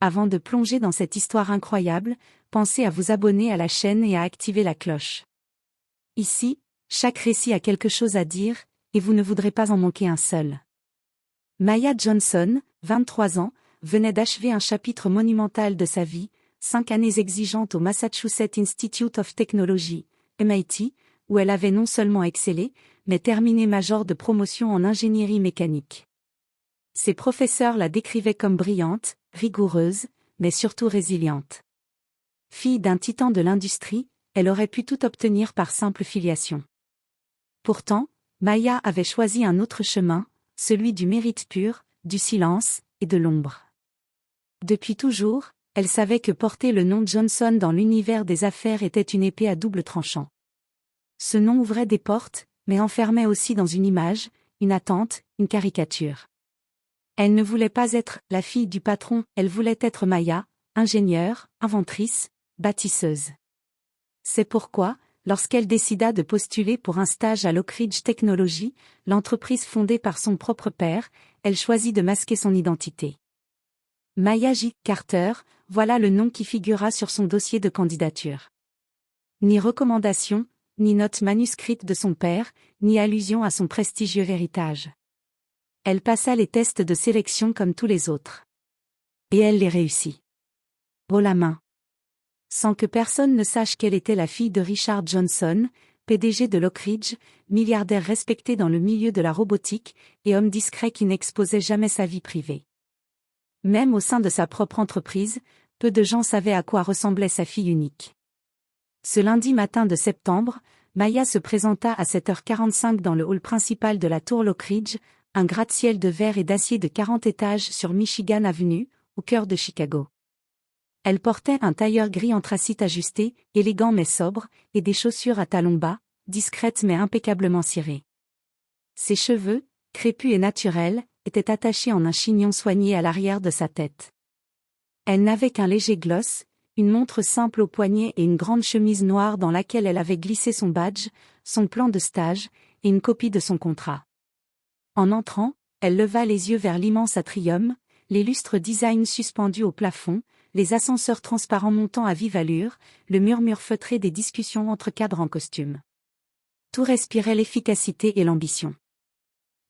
Avant de plonger dans cette histoire incroyable, pensez à vous abonner à la chaîne et à activer la cloche. Ici, chaque récit a quelque chose à dire, et vous ne voudrez pas en manquer un seul. Maya Johnson, 23 ans, venait d'achever un chapitre monumental de sa vie, 5 années exigeantes au Massachusetts Institute of Technology, MIT, où elle avait non seulement excellé, mais terminé major de promotion en ingénierie mécanique. Ses professeurs la décrivaient comme brillante, rigoureuse, mais surtout résiliente. Fille d'un titan de l'industrie, elle aurait pu tout obtenir par simple filiation. Pourtant, Maya avait choisi un autre chemin, celui du mérite pur, du silence, et de l'ombre. Depuis toujours, elle savait que porter le nom Johnson dans l'univers des affaires était une épée à double tranchant. Ce nom ouvrait des portes, mais enfermait aussi dans une image, une attente, une caricature. Elle ne voulait pas être la fille du patron, elle voulait être Maya, ingénieure, inventrice, bâtisseuse. C'est pourquoi, lorsqu'elle décida de postuler pour un stage à Lockridge Technology, l'entreprise fondée par son propre père, elle choisit de masquer son identité. Maya J. Carter, voilà le nom qui figura sur son dossier de candidature. Ni recommandation, ni note manuscrite de son père, ni allusion à son prestigieux héritage. Elle passa les tests de sélection comme tous les autres. Et elle les réussit. Haut la main. Sans que personne ne sache qu'elle était la fille de Richard Johnson, PDG de Lockridge, milliardaire respecté dans le milieu de la robotique, et homme discret qui n'exposait jamais sa vie privée. Même au sein de sa propre entreprise, peu de gens savaient à quoi ressemblait sa fille unique. Ce lundi matin de septembre, Maya se présenta à 7h45 dans le hall principal de la tour Lockridge, un gratte-ciel de verre et d'acier de 40 étages sur Michigan Avenue, au cœur de Chicago. Elle portait un tailleur gris anthracite ajusté, élégant mais sobre, et des chaussures à talons bas, discrètes mais impeccablement cirées. Ses cheveux, crépus et naturels, étaient attachés en un chignon soigné à l'arrière de sa tête. Elle n'avait qu'un léger gloss, une montre simple au poignet et une grande chemise noire dans laquelle elle avait glissé son badge, son plan de stage, et une copie de son contrat. En entrant, elle leva les yeux vers l'immense atrium, les lustres design suspendus au plafond, les ascenseurs transparents montant à vive allure, le murmure feutré des discussions entre cadres en costume. Tout respirait l'efficacité et l'ambition.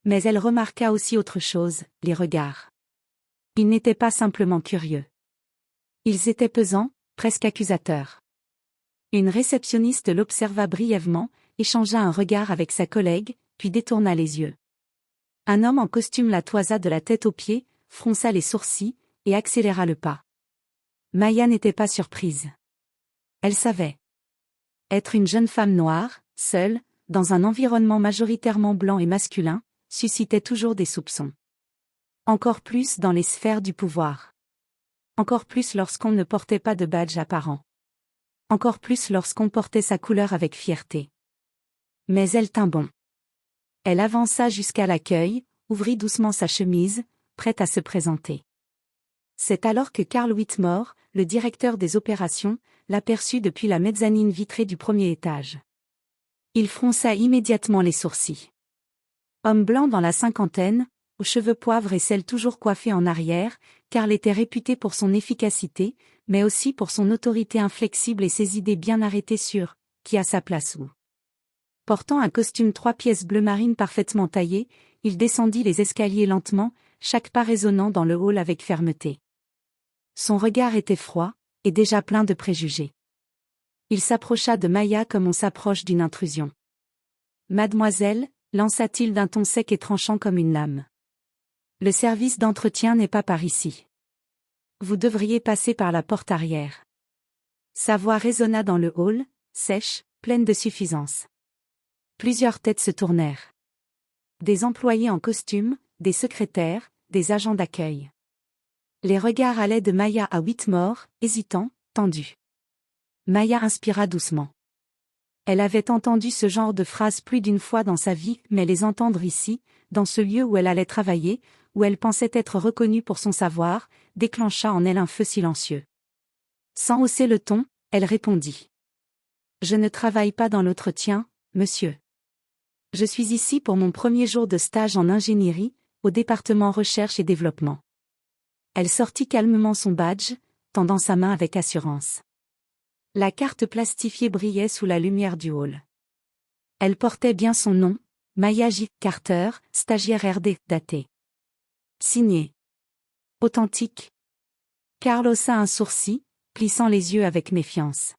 Mais elle remarqua aussi autre chose, les regards. Ils n'étaient pas simplement curieux. Ils étaient pesants, presque accusateurs. Une réceptionniste l'observa brièvement, échangea un regard avec sa collègue, puis détourna les yeux. Un homme en costume la toisa de la tête aux pieds, fronça les sourcils, et accéléra le pas. Maya n'était pas surprise. Elle savait. Être une jeune femme noire, seule, dans un environnement majoritairement blanc et masculin, suscitait toujours des soupçons. Encore plus dans les sphères du pouvoir. Encore plus lorsqu'on ne portait pas de badge apparent. Encore plus lorsqu'on portait sa couleur avec fierté. Mais elle tint bon. Elle avança jusqu'à l'accueil, ouvrit doucement sa chemise, prête à se présenter. C'est alors que Carl Whitmore, le directeur des opérations, l'aperçut depuis la mezzanine vitrée du premier étage. Il fronça immédiatement les sourcils. Homme blanc dans la cinquantaine, aux cheveux poivre et celles toujours coiffées en arrière, Carl était réputé pour son efficacité, mais aussi pour son autorité inflexible et ses idées bien arrêtées sur « qui a sa place où ». Portant un costume 3 pièces bleu marine parfaitement taillé, il descendit les escaliers lentement, chaque pas résonnant dans le hall avec fermeté. Son regard était froid, et déjà plein de préjugés. Il s'approcha de Maya comme on s'approche d'une intrusion. « Mademoiselle », lança-t-il d'un ton sec et tranchant comme une lame. « Le service d'entretien n'est pas par ici. Vous devriez passer par la porte arrière. » Sa voix résonna dans le hall, sèche, pleine de suffisance. Plusieurs têtes se tournèrent. Des employés en costume, des secrétaires, des agents d'accueil. Les regards allaient de Maya à Whitmore, hésitants, tendus. Maya inspira doucement. Elle avait entendu ce genre de phrases plus d'une fois dans sa vie, mais les entendre ici, dans ce lieu où elle allait travailler, où elle pensait être reconnue pour son savoir, déclencha en elle un feu silencieux. Sans hausser le ton, elle répondit. « Je ne travaille pas dans l'entretien, monsieur. Je suis ici pour mon premier jour de stage en ingénierie, au département recherche et développement. Elle sortit calmement son badge, tendant sa main avec assurance. La carte plastifiée brillait sous la lumière du hall. Elle portait bien son nom, Maya J. Carter, stagiaire RD, datée. Signé. Authentique. Karl haussa un sourcil, plissant les yeux avec méfiance.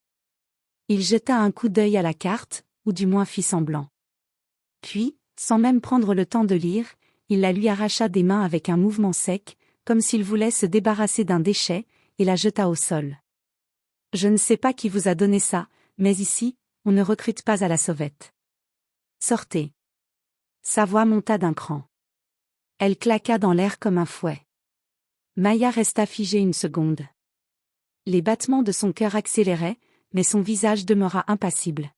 Il jeta un coup d'œil à la carte, ou du moins fit semblant. Puis, sans même prendre le temps de lire, il la lui arracha des mains avec un mouvement sec, comme s'il voulait se débarrasser d'un déchet, et la jeta au sol. Je ne sais pas qui vous a donné ça, mais ici, on ne recrute pas à la sauvette. Sortez. Sa voix monta d'un cran. Elle claqua dans l'air comme un fouet. Maya resta figée une seconde. Les battements de son cœur accéléraient, mais son visage demeura impassible.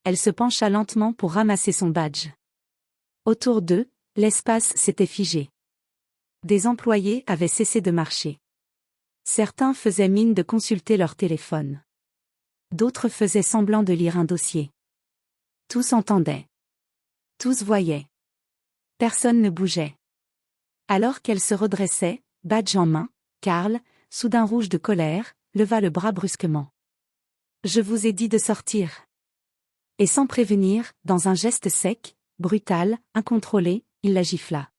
Elle se pencha lentement pour ramasser son badge. Autour d'eux, l'espace s'était figé. Des employés avaient cessé de marcher. Certains faisaient mine de consulter leur téléphone. D'autres faisaient semblant de lire un dossier. Tous entendaient. Tous voyaient. Personne ne bougeait. Alors qu'elle se redressait, badge en main, Karl, soudain rouge de colère, leva le bras brusquement. « Je vous ai dit de sortir. » Et sans prévenir, dans un geste sec, brutal, incontrôlé, il la gifla.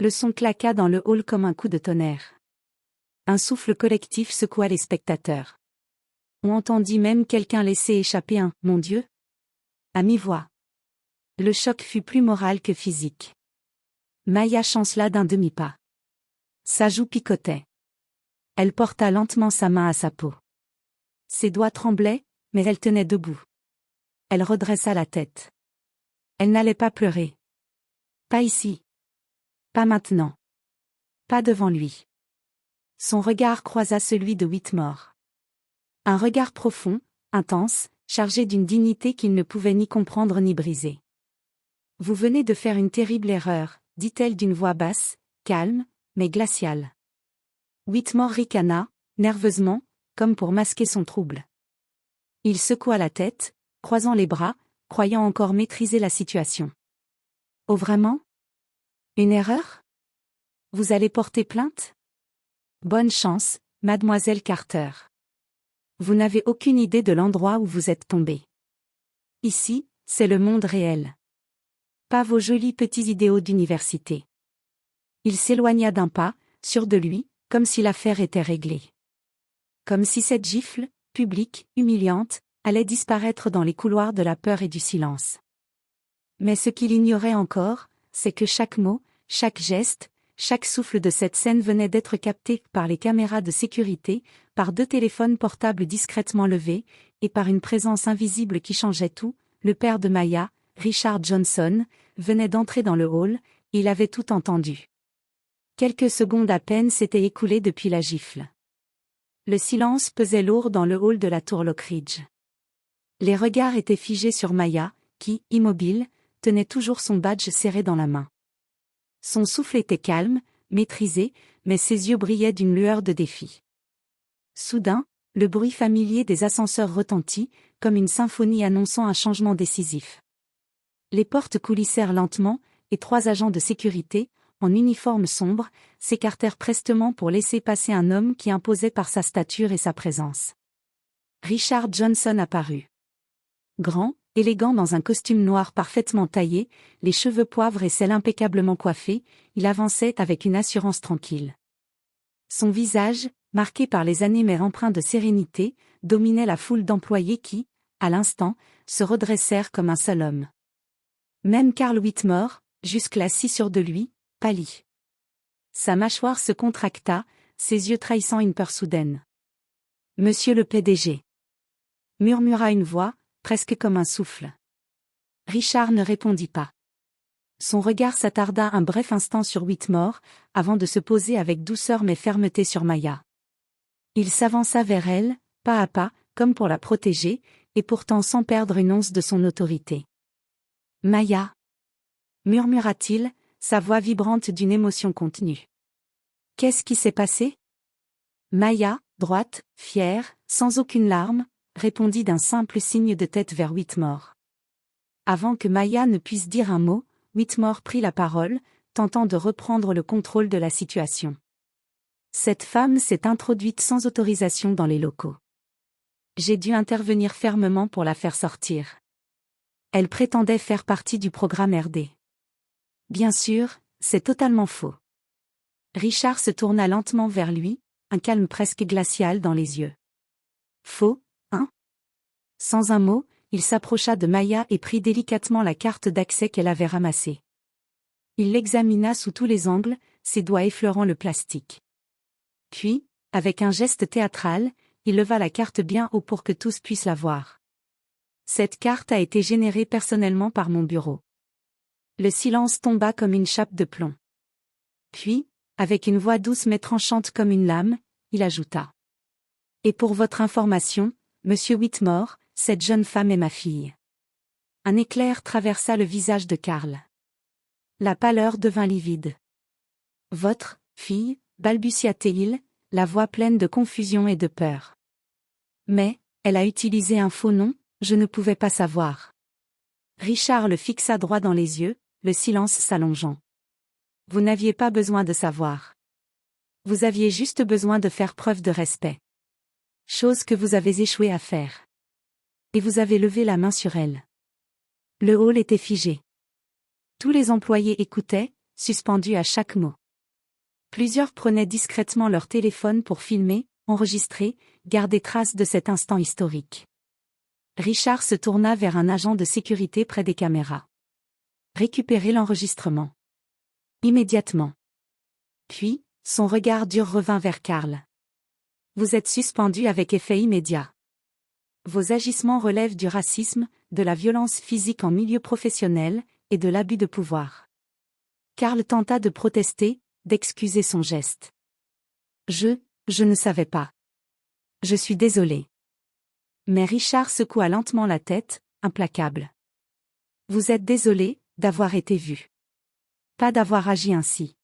Le son claqua dans le hall comme un coup de tonnerre. Un souffle collectif secoua les spectateurs. On entendit même quelqu'un laisser échapper un « Mon Dieu !» à mi-voix. Le choc fut plus moral que physique. Maya chancela d'un demi-pas. Sa joue picotait. Elle porta lentement sa main à sa peau. Ses doigts tremblaient, mais elle tenait debout. Elle redressa la tête. Elle n'allait pas pleurer. Pas ici. Pas maintenant. Pas devant lui. Son regard croisa celui de Whitmore. Un regard profond, intense, chargé d'une dignité qu'il ne pouvait ni comprendre ni briser. « Vous venez de faire une terrible erreur, » dit-elle d'une voix basse, calme, mais glaciale. Whitmore ricana, nerveusement, comme pour masquer son trouble. Il secoua la tête, croisant les bras, croyant encore maîtriser la situation. « Oh vraiment ? Une erreur ? Vous allez porter plainte ? Bonne chance, mademoiselle Carter. Vous n'avez aucune idée de l'endroit où vous êtes tombée. Ici, c'est le monde réel. Pas vos jolis petits idéaux d'université. » Il s'éloigna d'un pas, sûr de lui, comme si l'affaire était réglée. Comme si cette gifle, publique, humiliante, allait disparaître dans les couloirs de la peur et du silence. Mais ce qu'il ignorait encore, c'est que chaque mot, chaque geste, chaque souffle de cette scène venait d'être capté par les caméras de sécurité, par 2 téléphones portables discrètement levés, et par une présence invisible qui changeait tout. Le père de Maya, Richard Johnson, venait d'entrer dans le hall, et il avait tout entendu. Quelques secondes à peine s'étaient écoulées depuis la gifle. Le silence pesait lourd dans le hall de la tour Lockridge. Les regards étaient figés sur Maya, qui, immobile, tenait toujours son badge serré dans la main. Son souffle était calme, maîtrisé, mais ses yeux brillaient d'une lueur de défi. Soudain, le bruit familier des ascenseurs retentit, comme une symphonie annonçant un changement décisif. Les portes coulissèrent lentement, et 3 agents de sécurité, en uniforme sombre, s'écartèrent prestement pour laisser passer un homme qui imposait par sa stature et sa présence. Richard Johnson apparut. Grand, élégant dans un costume noir parfaitement taillé, les cheveux poivre et cils impeccablement coiffés, il avançait avec une assurance tranquille. Son visage, marqué par les années mais empreint de sérénité, dominait la foule d'employés qui, à l'instant, se redressèrent comme un seul homme. Même Carl Whitmore, jusque-là si sûr de lui, pâlit. Sa mâchoire se contracta, ses yeux trahissant une peur soudaine. « Monsieur le PDG » murmura une voix, presque comme un souffle. Richard ne répondit pas. Son regard s'attarda un bref instant sur Whitmore, avant de se poser avec douceur mais fermeté sur Maya. Il s'avança vers elle, pas à pas, comme pour la protéger, et pourtant sans perdre une once de son autorité. « Maya » murmura-t-il, sa voix vibrante d'une émotion contenue. « Qu'est-ce qui s'est passé ?» Maya, droite, fière, sans aucune larme, répondit d'un simple signe de tête vers Whitmore. Avant que Maya ne puisse dire un mot, Whitmore prit la parole, tentant de reprendre le contrôle de la situation. Cette femme s'est introduite sans autorisation dans les locaux. J'ai dû intervenir fermement pour la faire sortir. Elle prétendait faire partie du programme RD. Bien sûr, c'est totalement faux. Richard se tourna lentement vers lui, un calme presque glacial dans les yeux. Faux, hein? Sans un mot, il s'approcha de Maya et prit délicatement la carte d'accès qu'elle avait ramassée. Il l'examina sous tous les angles, ses doigts effleurant le plastique. Puis, avec un geste théâtral, il leva la carte bien haut pour que tous puissent la voir. Cette carte a été générée personnellement par mon bureau. Le silence tomba comme une chape de plomb. Puis, avec une voix douce mais tranchante comme une lame, il ajouta. Et pour votre information, Monsieur Whitmore, cette jeune femme est ma fille. Un éclair traversa le visage de Karl. La pâleur devint livide. Votre fille, balbutia-t-il, la voix pleine de confusion et de peur. Mais, elle a utilisé un faux nom, je ne pouvais pas savoir. Richard le fixa droit dans les yeux, le silence s'allongeant. Vous n'aviez pas besoin de savoir. Vous aviez juste besoin de faire preuve de respect. Chose que vous avez échoué à faire. Et vous avez levé la main sur elle. Le hall était figé. Tous les employés écoutaient, suspendus à chaque mot. Plusieurs prenaient discrètement leur téléphone pour filmer, enregistrer, garder trace de cet instant historique. Richard se tourna vers un agent de sécurité près des caméras. Récupérez l'enregistrement. Immédiatement. Puis, son regard dur revint vers Karl. Vous êtes suspendu avec effet immédiat. Vos agissements relèvent du racisme, de la violence physique en milieu professionnel, et de l'abus de pouvoir. Karl tenta de protester, d'excuser son geste. Je ne savais pas. Je suis désolé. Mais Richard secoua lentement la tête, implacable. Vous êtes désolé d'avoir été vu. Pas d'avoir agi ainsi.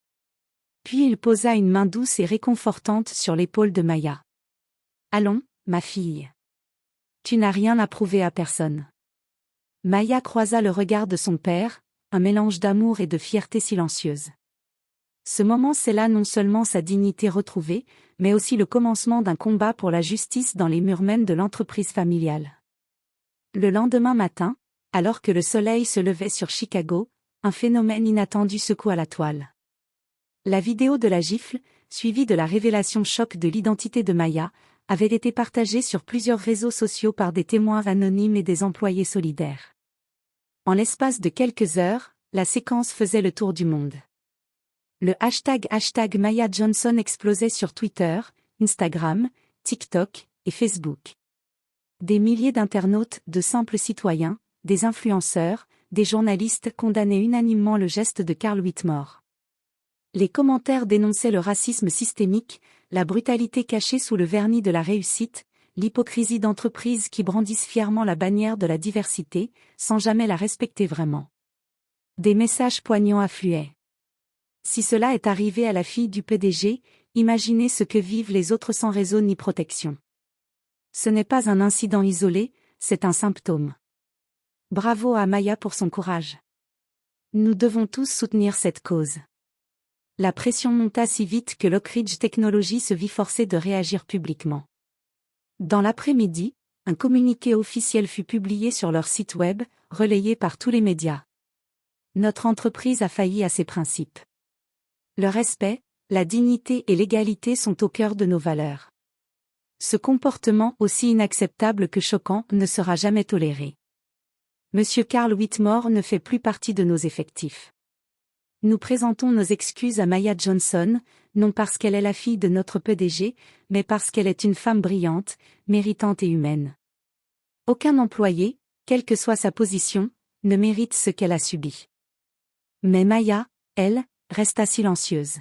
Puis il posa une main douce et réconfortante sur l'épaule de Maya. Allons, ma fille. Tu n'as rien à prouver à personne. Maya croisa le regard de son père, un mélange d'amour et de fierté silencieuse. Ce moment scella non seulement sa dignité retrouvée, mais aussi le commencement d'un combat pour la justice dans les murs mêmes de l'entreprise familiale. Le lendemain matin, alors que le soleil se levait sur Chicago, un phénomène inattendu secoua la toile. La vidéo de la gifle, suivie de la révélation choc de l'identité de Maya, avait été partagée sur plusieurs réseaux sociaux par des témoins anonymes et des employés solidaires. En l'espace de quelques heures, la séquence faisait le tour du monde. Le hashtag Maya Johnson explosait sur Twitter, Instagram, TikTok et Facebook. Des milliers d'internautes, de simples citoyens, des influenceurs, des journalistes condamnaient unanimement le geste de Karl Whitmore. Les commentaires dénonçaient le racisme systémique, la brutalité cachée sous le vernis de la réussite, l'hypocrisie d'entreprises qui brandissent fièrement la bannière de la diversité, sans jamais la respecter vraiment. Des messages poignants affluaient. Si cela est arrivé à la fille du PDG, imaginez ce que vivent les autres sans réseau ni protection. Ce n'est pas un incident isolé, c'est un symptôme. Bravo à Maya pour son courage. Nous devons tous soutenir cette cause. La pression monta si vite que Lockridge Technology se vit forcé de réagir publiquement. Dans l'après-midi, un communiqué officiel fut publié sur leur site web, relayé par tous les médias. Notre entreprise a failli à ses principes. Le respect, la dignité et l'égalité sont au cœur de nos valeurs. Ce comportement, aussi inacceptable que choquant, ne sera jamais toléré. Monsieur Karl Whitmore ne fait plus partie de nos effectifs. Nous présentons nos excuses à Maya Johnson, non parce qu'elle est la fille de notre PDG, mais parce qu'elle est une femme brillante, méritante et humaine. Aucun employé, quelle que soit sa position, ne mérite ce qu'elle a subi. Mais Maya, elle, resta silencieuse.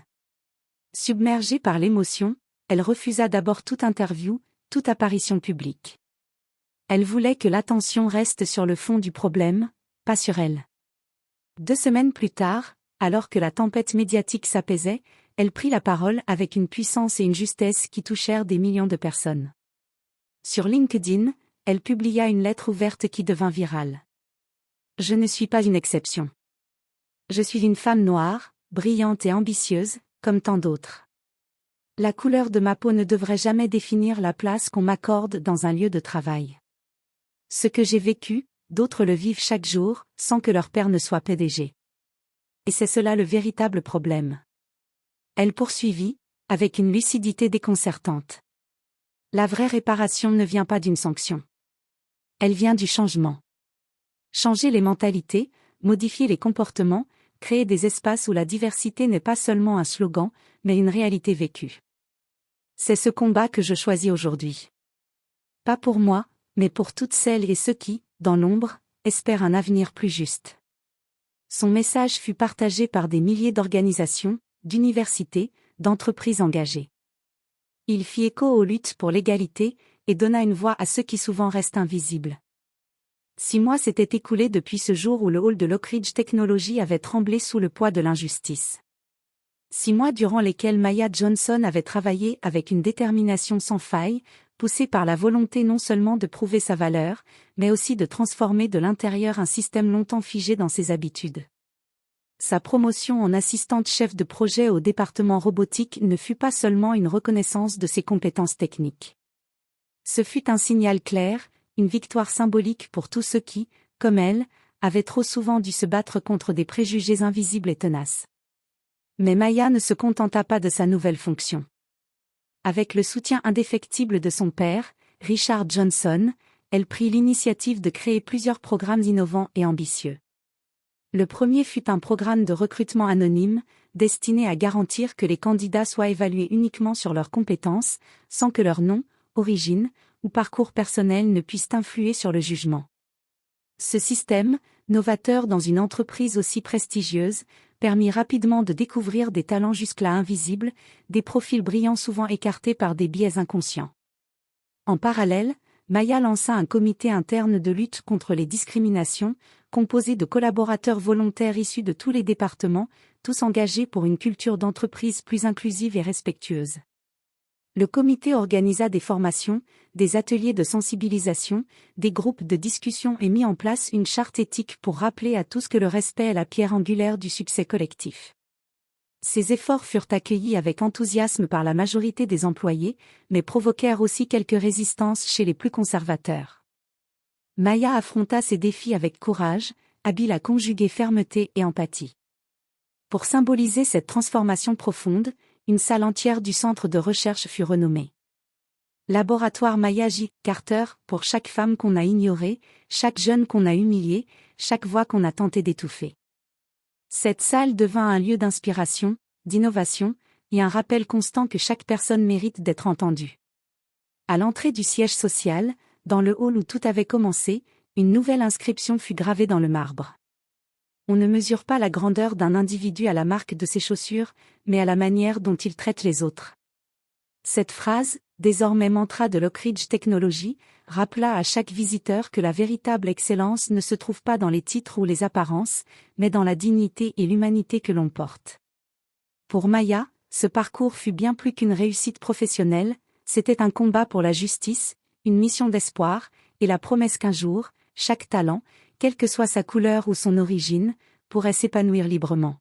Submergée par l'émotion, elle refusa d'abord toute interview, toute apparition publique. Elle voulait que l'attention reste sur le fond du problème, pas sur elle. 2 semaines plus tard, alors que la tempête médiatique s'apaisait, elle prit la parole avec une puissance et une justesse qui touchèrent des millions de personnes. Sur LinkedIn, elle publia une lettre ouverte qui devint virale. Je ne suis pas une exception. Je suis une femme noire, brillante et ambitieuse, comme tant d'autres. La couleur de ma peau ne devrait jamais définir la place qu'on m'accorde dans un lieu de travail. Ce que j'ai vécu, d'autres le vivent chaque jour, sans que leur père ne soit PDG. Et c'est cela le véritable problème. Elle poursuivit, avec une lucidité déconcertante. La vraie réparation ne vient pas d'une sanction. Elle vient du changement. Changer les mentalités, modifier les comportements, créer des espaces où la diversité n'est pas seulement un slogan, mais une réalité vécue. C'est ce combat que je choisis aujourd'hui. Pas pour moi, mais pour toutes celles et ceux qui, dans l'ombre, espèrent un avenir plus juste. Son message fut partagé par des milliers d'organisations, d'universités, d'entreprises engagées. Il fit écho aux luttes pour l'égalité, et donna une voix à ceux qui souvent restent invisibles. 6 mois s'étaient écoulés depuis ce jour où le hall de Lockridge Technology avait tremblé sous le poids de l'injustice. 6 mois durant lesquels Maya Johnson avait travaillé avec une détermination sans faille, poussée par la volonté non seulement de prouver sa valeur, mais aussi de transformer de l'intérieur un système longtemps figé dans ses habitudes. Sa promotion en assistante chef de projet au département robotique ne fut pas seulement une reconnaissance de ses compétences techniques. Ce fut un signal clair, une victoire symbolique pour tous ceux qui, comme elle, avaient trop souvent dû se battre contre des préjugés invisibles et tenaces. Mais Maya ne se contenta pas de sa nouvelle fonction. Avec le soutien indéfectible de son père, Richard Johnson, elle prit l'initiative de créer plusieurs programmes innovants et ambitieux. Le premier fut un programme de recrutement anonyme, destiné à garantir que les candidats soient évalués uniquement sur leurs compétences, sans que leur nom, origine ou parcours personnel ne puissent influer sur le jugement. Ce système, novateur dans une entreprise aussi prestigieuse, permit rapidement de découvrir des talents jusque-là invisibles, des profils brillants souvent écartés par des biais inconscients. En parallèle, Maya lança un comité interne de lutte contre les discriminations, composé de collaborateurs volontaires issus de tous les départements, tous engagés pour une culture d'entreprise plus inclusive et respectueuse. Le comité organisa des formations, des ateliers de sensibilisation, des groupes de discussion et mit en place une charte éthique pour rappeler à tous que le respect est la pierre angulaire du succès collectif. Ces efforts furent accueillis avec enthousiasme par la majorité des employés, mais provoquèrent aussi quelques résistances chez les plus conservateurs. Maya affronta ces défis avec courage, habile à conjuguer fermeté et empathie. Pour symboliser cette transformation profonde, une salle entière du centre de recherche fut renommée. Laboratoire Maya J. Carter, pour chaque femme qu'on a ignorée, chaque jeune qu'on a humilié, chaque voix qu'on a tenté d'étouffer. Cette salle devint un lieu d'inspiration, d'innovation, et un rappel constant que chaque personne mérite d'être entendue. À l'entrée du siège social, dans le hall où tout avait commencé, une nouvelle inscription fut gravée dans le marbre. On ne mesure pas la grandeur d'un individu à la marque de ses chaussures, mais à la manière dont il traite les autres. Cette phrase, désormais mantra de Lockridge Technology, rappela à chaque visiteur que la véritable excellence ne se trouve pas dans les titres ou les apparences, mais dans la dignité et l'humanité que l'on porte. Pour Maya, ce parcours fut bien plus qu'une réussite professionnelle, c'était un combat pour la justice, une mission d'espoir, et la promesse qu'un jour, chaque talent, quelle que soit sa couleur ou son origine, pourrait s'épanouir librement.